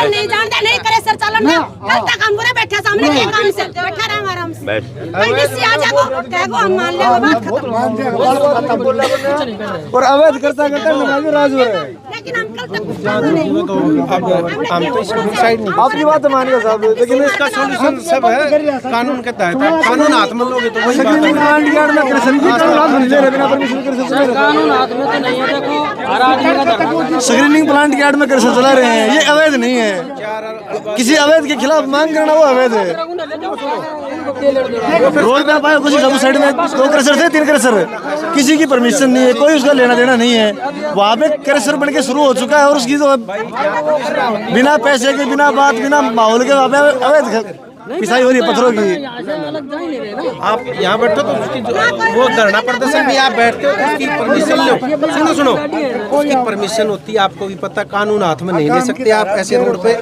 नहीं जानते नहीं करे सर चलन ना कल तक हम पूरे बैठे सामने के काम से बैठा रहे आराम से कंडीसी आ जाओ कहो हम मान ले बात खत्म और अवैध करता करता नमाज राज हो रहा है। लेकिन हम कल तक कुछ काम नहीं हम तो इसकी साइड नहीं आपकी बात मानिए साहब, लेकिन इसका सॉल्यूशन सब है कानून के तहत। कानून हाथ में लोगे तो वही बात है। प्लांट यार्ड में कृषि बिना परमिशन कानून हाथ में तो नहीं है। देखो हर आदमी का स्क्रीनिंग प्लांट यार्ड में कृषि चला रहे हैं, ये अवैध नहीं है। किसी अवैध के खिलाफ मांग करना वो अवैध है। रोड पे पाए कुछ साइड में 2 क्रशर थे 3 क्रशर, किसी की परमिशन नहीं है, कोई उसका लेना देना नहीं है। वहाँ पे क्रशर बन के शुरू हो चुका है और उसकी तो बिना पैसे के बिना बात बिना माहौल के वहाँ पे अवैध पिसाई हो रही है पत्थरों की। आप यहाँ बैठो तो उसकी वो धरना प्रदर्शन भी आप बैठते हो तो उसकी परमिशन लो। सुनो उसकी परमिशन होती है, आपको भी पता। कानून हाथ में नहीं ले सकते आप ऐसे रोड पे।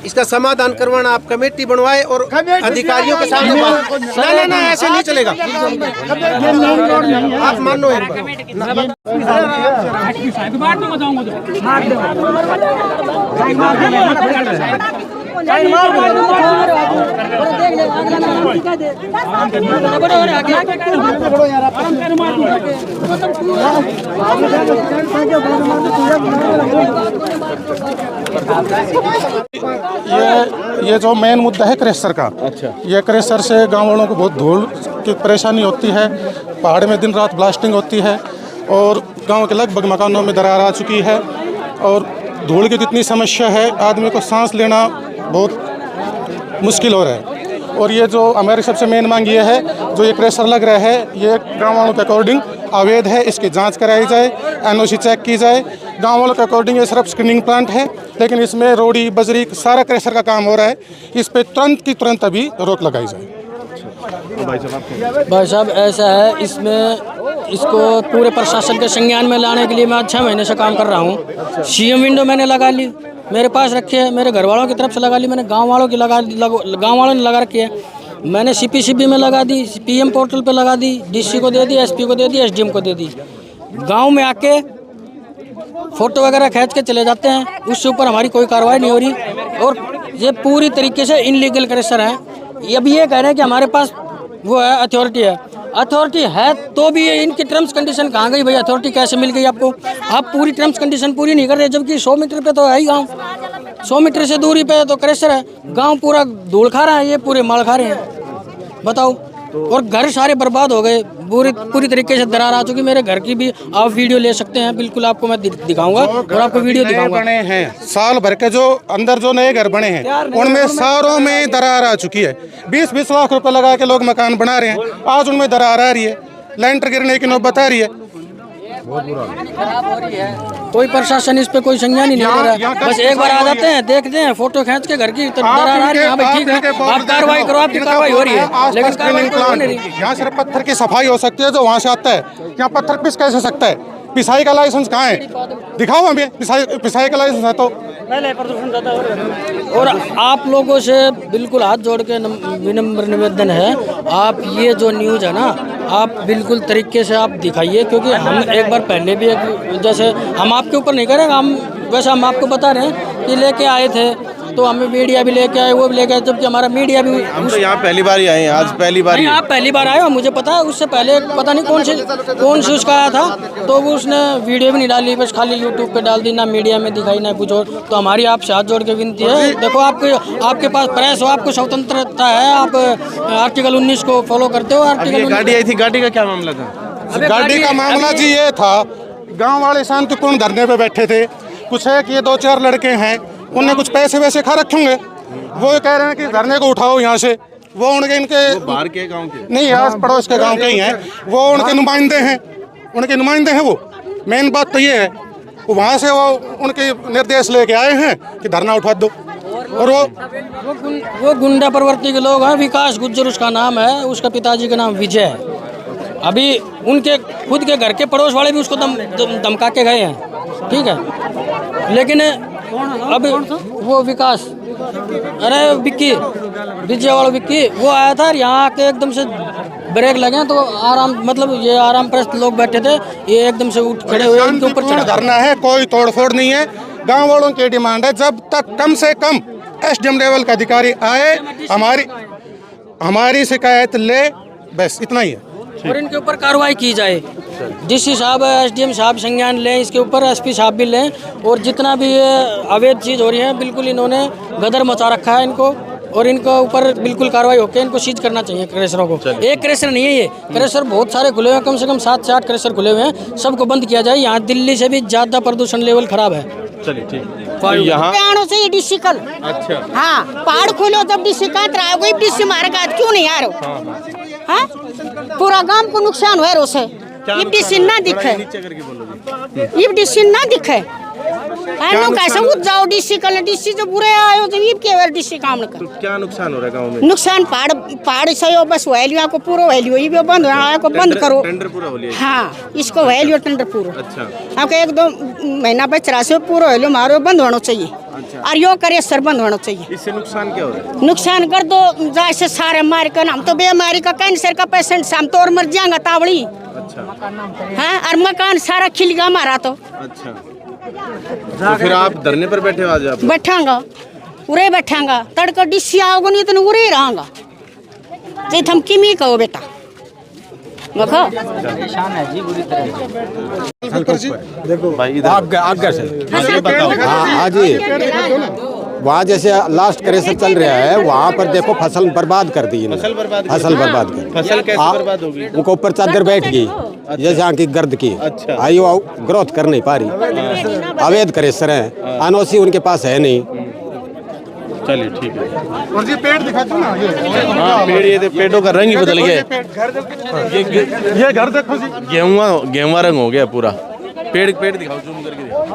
इसका समाधान करवाना आप कमेटी बनवाए और अधिकारियों के सामने ना ऐसे नहीं चलेगा। आप मानो एक ये जो मेन मुद्दा है क्रेशर का। अच्छा। ये क्रेशर से गाँव वालों को बहुत धूल की परेशानी होती है। पहाड़ में दिन रात ब्लास्टिंग होती है और गांव के लगभग मकानों में दरार आ चुकी है और धूल की कितनी समस्या है, आदमी को सांस लेना बहुत मुश्किल हो रहा है। और ये जो हमारी सबसे मेन मांग ये है, जो ये क्रेशर लग रहा है ये गाँव वालों के अकॉर्डिंग अवैध है, इसकी जांच कराई जाए, एनओसी चेक की जाए। गाँव वालों के अकॉर्डिंग ये सिर्फ स्क्रीनिंग प्लांट है, लेकिन इसमें रोड़ी बजरी सारा क्रेशर का काम हो रहा है। इस पे तुरंत की तुरंत अभी रोक लगाई जाए। भाई साहब ऐसा है, इसमें इसको पूरे प्रशासन के संज्ञान में लाने के लिए मैं 6 महीने से काम कर रहा हूँ। सीएम विंडो मैंने लगा ली, मेरे पास रखी है, मेरे घर वालों की तरफ से लगा ली, मैंने गांव वालों ने लगा रखी है। मैंने सीपीसीबी में लगा दी, पीएम पोर्टल पे लगा दी, डीसी को दे दी, एसपी को दे दी, एसडीएम को दे दी। गांव में आके फोटो वगैरह खींच के चले जाते हैं, उससे ऊपर हमारी कोई कार्रवाई नहीं हो रही। और ये पूरी तरीके से इनलीगल क्रेशर है। अब ये कह रहे हैं कि हमारे पास वो है अथॉरिटी है तो भी ये इनकी टर्म्स कंडीशन कहाँ गई भाई? अथॉरिटी कैसे मिल गई आपको? आप पूरी टर्म्स कंडीशन पूरी नहीं कर रहे, जबकि 100 मीटर पे तो है ही गाँव, 100 मीटर से दूरी पे तो क्रेशर है। गांव पूरा धूल खा रहा है, ये पूरे माल खा रहे हैं, बताओ। और घर सारे बर्बाद हो गए, पूरी तरीके से दरार आ चुकी। मेरे घर की भी आप वीडियो ले सकते हैं, बिल्कुल आपको मैं दिखाऊंगा और आपको वीडियो दिखाऊंगा। बने हैं साल भर के जो अंदर जो नए घर बने हैं उनमें सारों में दरार आ चुकी है। 20-20 लाख रुपए लगा के लोग मकान बना रहे हैं, आज उनमें दरार आ रही है, लेंटर गिरने की नौबत आ रही है। कोई प्रशासन इस पे कोई संज्ञान नहीं ले रहा। बस एक बार आ जाते हैं, देखते हैं, फोटो खींच के घर की दरार आ रही है, ठीक है आप कार्रवाई करो, आपकी कार्रवाई हो रही है, लेकिन यहाँ सिर्फ पत्थर की सफाई हो सकती है जो वहाँ से आता है। यहाँ पत्थर पिस कैसे सकता है? पिसाई का लाइसेंस कहाँ है? दिखाओ हमें, पिसाई का लाइसेंस है तो। और आप लोगों से बिल्कुल हाथ जोड़ के विनम्र निवेदन है, आप ये जो न्यूज़ है ना, आप बिल्कुल तरीके से आप दिखाइए, क्योंकि हम एक बार पहले भी जैसे हम आपके ऊपर नहीं करेंगे, वैसे हम आपको बता रहे हैं कि लेके आए थे तो हमें मीडिया भी लेके आए, वो भी लेके आए, जबकि हमारा मीडिया भी हम तो यहाँ पहली बार ही आए हैं, आज पहली बार। आप पहली बार आए हो, मुझे पता है। उससे पहले पता नहीं कौन सी उसका आया था, तो वो उसने वीडियो भी नहीं डाली, बस खाली यूट्यूब पे डाल दी, ना मीडिया में दिखाई ना कुछ और। तो हमारी आपसे हाथ जोड़ के विनती है, देखो आपके पास प्रेस हो, आपको स्वतंत्रता है, आप आर्टिकल 19 को फॉलो करते हो। आर्टिकल गाड़ी आई थी, गाड़ी का क्या मामला था? गाड़ी का मामला जी ये था, गाँव वाले शांतिपूर्ण धरने पे बैठे थे। कुछ है कि ये 2-4 लड़के हैं, उनने कुछ पैसे वैसे खा रखे होंगे, वो कह रहे हैं कि धरने को उठाओ यहाँ से। वो उनके बाहर के गांव के नहीं, आस पड़ोस के गांव के ही हैं, वो उनके नुमाइंदे हैं। वो मेन बात तो ये है, वहाँ से वो उनके निर्देश लेके आए हैं कि धरना उठा दो। और वो गुंडा प्रवृत्ति के लोग हैं। विकास गुज्जर उसका नाम है, उसका पिताजी का नाम विजय है। अभी उनके खुद के घर के पड़ोस वाले भी उसको धमका के गए हैं, ठीक है। लेकिन अब वो विकास, अरे विक्की, विजय वाला विक्की, वो आया था यहाँ आके एकदम से ब्रेक लगे तो आराम, मतलब ये आराम पर लोग बैठे थे, ये एकदम से उठ खड़े हुए, इनके ऊपर चढ़ा। धरना है, कोई तोड़फोड़ नहीं है। गांव वालों की डिमांड है जब तक कम से कम एसडीएम लेवल का अधिकारी आए, हमारी शिकायत ले, बस इतना ही है। और इनके ऊपर कार्रवाई की जाए, डीसी साहब, एसडीएम साहब संज्ञान लें इसके ऊपर, एसपी साहब भी लें, और जितना भी ये अवैध चीज़ हो रही है बिल्कुल इन्होंने गदर मचा रखा है इनको, और इनके ऊपर बिल्कुल कार्रवाई होकर इनको सीज करना चाहिए क्रेशरों को। एक क्रेशर नहीं है, ये क्रेशर बहुत सारे खुले हुए हैं, कम से कम 7 से 8 क्रेशर खुले हुए हैं, सबको बंद किया जाए। यहाँ दिल्ली से भी ज़्यादा प्रदूषण लेवल खराब है। चलिए ठीक है। यहाँ पहाड़ों से ये डिस्सी कल, अच्छा, हाँ पहाड़ खोलो तब डिस्सी काट रहा है, वही डिस्सी मारेगा, क्यों नहीं आ रहे? हाँ पूरा गांव को नुकसान हुआ है उसे, ये डिस्सी ना दिखे, ये डिस्सी ना दिखे, कैसे उठ जाओ डिस्सी कल, डिस्सी जो बुरे आयो जब ये के डिस्सी काम न कर। क्या नुकसान हो रहा है गाँव में? नुकसान पहाड़ से हो, बस वैल्यू को पूरा वैल्यू ये भी बंद हो, को बंद करो। टेंडर पूरा हो लिया? हाँ इसको वैल्यू टेंडर पूरा। अच्छा, आपको 1-2 महीना बच रहा से पूरा वैल्यू मारो बंद होना चाहिए। अच्छा। और यो करे सर बंद होना चाहिए। इससे नुकसान क्या हो रहा है? नुकसान कर दो जैसे सारे मार कर, हम तो बीमारी का कैंसर का पेशेंट, हम तो और मर जाएंगे तावड़ी। अच्छा, हाँ और मकान सारा खिल गया हमारा तो। अच्छा, तो फिर आप धरने पर बैठे हो आज? आप बैठांगा, उरे बैठांगा, तड़का डिस्सी आओगे नहीं तो उरे रहांगा, जे हम किमी कहो बेटा देखो। देखो भाई इधर आगे से हाँ जी, वहाँ जैसे लास्ट क्रेशर चल रहा है, वहाँ पर देखो फसल बर्बाद कर दी, फसल बर्बाद कर। फसल कैसे बर्बाद होगी? उनके ऊपर चादर बैठ गई, जैसे यहाँ की गर्द की। अच्छा। आई वो ग्रोथ कर नहीं पा रही, अवैध क्रेशर है, अनोसी उनके पास है नहीं। चलिए ठीक है। और ये पेड़ दिखा दो ना, हाँ पेड़, ये पेड़ों का रंग ही बदल गया, ये घर देखो जी, गेहुआ रंग हो गया पूरा। पेड़ दिखाओ, जूम करके दिखाओ,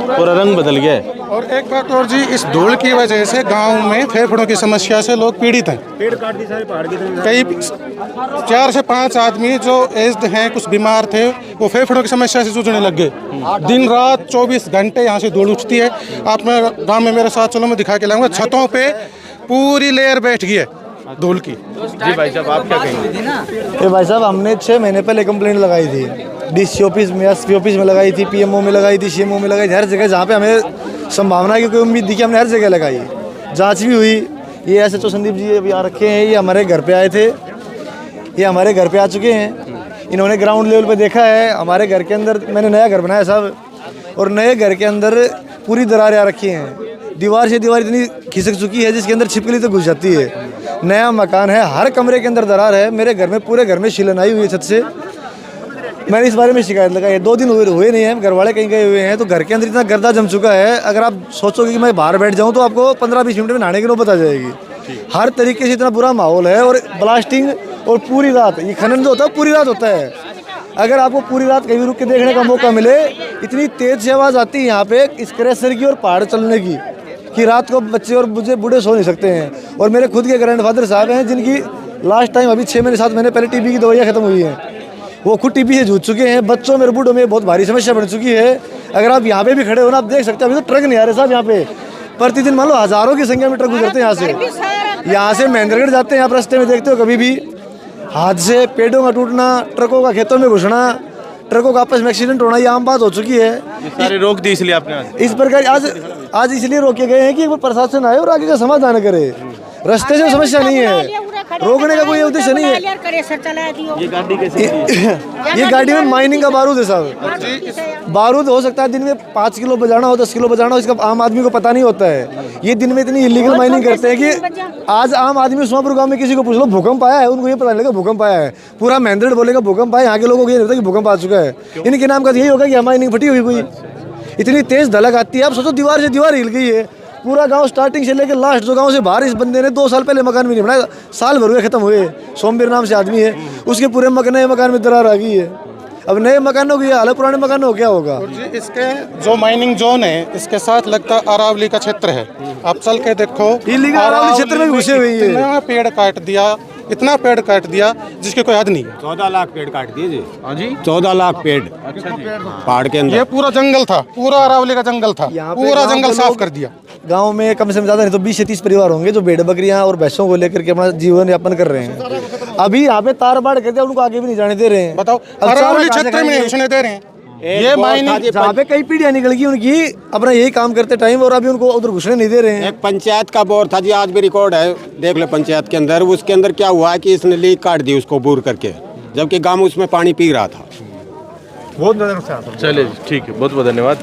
पूरा रंग बदल गया है। और एक बात और जी, इस धूल की वजह से गांव में फेफड़ों की समस्या से लोग पीड़ित हैं। पेड़ काट दी सारे पहाड़ की तरफ। कई 4 से 5 आदमी जो एज्ड हैं, कुछ बीमार थे, वो फेफड़ों की समस्या से जूझने लग गए। दिन रात 24 घंटे यहाँ से धूल उठती है। आप मैं गाँव में मेरे साथ चलो, मैं दिखा के लाऊंगा, छतों पे पूरी लेयर बैठ गई है धूल की। जी भाई साहब, आप क्या कहेंगे? ये भाई साहब, हमने 6 महीने पहले कंप्लेंट लगाई थी, डीसी ऑफिस में, एसपी ऑफिस में लगाई थी, पीएमओ में लगाई थी, सीएमओ में लगाई थी, हर जगह जहाँ पे हमें संभावना की कोई उम्मीद दिखी हमने हर जगह लगाई। जांच भी हुई। ये एसएचओ संदीप जी अभी आ रखे हैं, ये हमारे घर पे आए थे, ये हमारे घर पे आ चुके हैं। इन्होंने ग्राउंड लेवल पे देखा है। हमारे घर के अंदर मैंने नया घर बनाया साहब, और नए घर के अंदर पूरी दरारें आ रखी हैं, दीवार से दीवार इतनी खिसक चुकी है जिसके अंदर छिपकली तो घुस जाती है। नया मकान है, हर कमरे के अंदर दरार है। मेरे घर में, पूरे घर में शिलन आई हुई है छत से। मैंने इस बारे में शिकायत लगाई है, 2 दिन हुए नहीं है, घर वाले कहीं गए हुए हैं, तो घर के अंदर इतना गर्दा जम चुका है। अगर आप सोचोगे कि मैं बाहर बैठ जाऊं तो आपको 15-20 मिनट में नहाने की नौबत आ जाएगी। हर तरीके से इतना बुरा माहौल है, और ब्लास्टिंग, और पूरी रात ये खनन जो होता है पूरी रात होता है। अगर आपको पूरी रात कहीं भी रुक के देखने का मौका मिले, इतनी तेज से आवाज़ आती है यहाँ पे इस क्रेशर की और पहाड़ चलने की, कि रात को बच्चे और बूढ़े सो नहीं सकते हैं। और मेरे खुद के ग्रैंडफादर साहब हैं जिनकी लास्ट टाइम अभी 6 महीने 7 महीने पहले टीबी की दवाइयाँ खत्म हुई हैं, वो खुद टीबी से जूझ चुके हैं। बच्चों में, बूढ़ों में बहुत भारी समस्या बढ़ चुकी है। अगर आप यहाँ पे भी खड़े हो ना, आप देख सकते हैं अभी तो ट्रक नहीं आ रहे साहब यहाँ पे। प्रतिदिन मान लो हज़ारों की संख्या में ट्रक गुजरते हैं यहाँ से महेंद्रगढ़ जाते हैं। आप रास्ते में देखते हो कभी भी हादसे, पेड़ों का टूटना, ट्रकों का खेतों में घुसना, ट्रकों का आपस में एक्सीडेंट होना, ये आम बात हो चुकी है। सारे रोक दी इसलिए आपने इस प्रकार आज इसलिए रोके गए हैं कि प्रशासन आए और आगे का समाधान करे। रास्ते से समस्या नहीं है, रोकने का कोई उद्देश्य नहीं है। ये गाड़ी कैसे? ये गाड़ी में माइनिंग का बारूद है साहब। बारूद हो सकता है दिन में 5 किलो बजाना हो, 10 किलो बजाना हो, इसका आम आदमी को पता नहीं होता है। ये दिन में इतनी इलीगल माइनिंग करते हैं कि आज आम आदमी सुमापुर गांव में किसी को पूछ लो भूकंप आया है, उनको ये पता नहीं लगा भूकंप आया है। पूरा महेंद्रगढ़ बोलेगा भूकंप आया, यहाँ के लोगों को ये नहीं पता कि भूकंप आ चुका है। इनके नाम का यही होगा कि माइनिंग फटी हुई कोई। इतनी तेज धलक आती है, आप सोचो दीवार से दीवार हिल गई है। पूरा गांव स्टार्टिंग से लेकर लास्ट, जो गांव से बाहर इस बंदे ने 2 साल पहले मकान भी नहीं बनाया, साल भर हुए खत्म हुए। सोमवीर नाम से आदमी है, उसके पूरे नए मकान में दरार आ गई है। अब नए मकानों की हालत पुराने मकानों क्या होगा? और जी इसके जो माइनिंग जोन है, इसके साथ लगता अरावली का क्षेत्र है। आप चल के देखो, इलीगल अरावली क्षेत्र में घुसे हुए हैं। पेड़ काट दिया, इतना पेड़ काट दिया जिसकी कोई हद नहीं है। 14 लाख पेड़ काट दिए जी। हाँ जी 14 लाख पेड़ पहाड़ के ये अंदर। पूरा जंगल था, पूरा अरावली का जंगल था, यहाँ पे पूरा गाँव जंगल के साफ लोग- कर दिया। गांव में कम से कम ज्यादा नहीं तो 20 से 30 परिवार होंगे जो भेड़ बकरियां और भैंसों को लेकर के अपना जीवन यापन कर रहे हैं। अभी यहाँ पे तार बाड़ कर दिया, उनको आगे भी नहीं जाने दे रहे हैं। बताओ अब अरावली चारा कहाँ से क्षेत्र में खाएंगे? घुसने दे रहे हैं। एक ये बहुत मायने था जी, जहाँ पे कई पीढ़ियां निकल गई उनकी अपना यही काम करते टाइम, और अभी उनको उधर घुसने नहीं दे रहे हैं। एक पंचायत का बोर था जी, आज भी रिकॉर्ड है, देख लो पंचायत के अंदर। उसके अंदर क्या हुआ है कि इसने लीक काट दी उसको बोर करके, जबकि गांव उसमें पानी पी रहा था। बहुत ज्यादा नुकसान। चलिए ठीक है, बहुत बहुत धन्यवाद।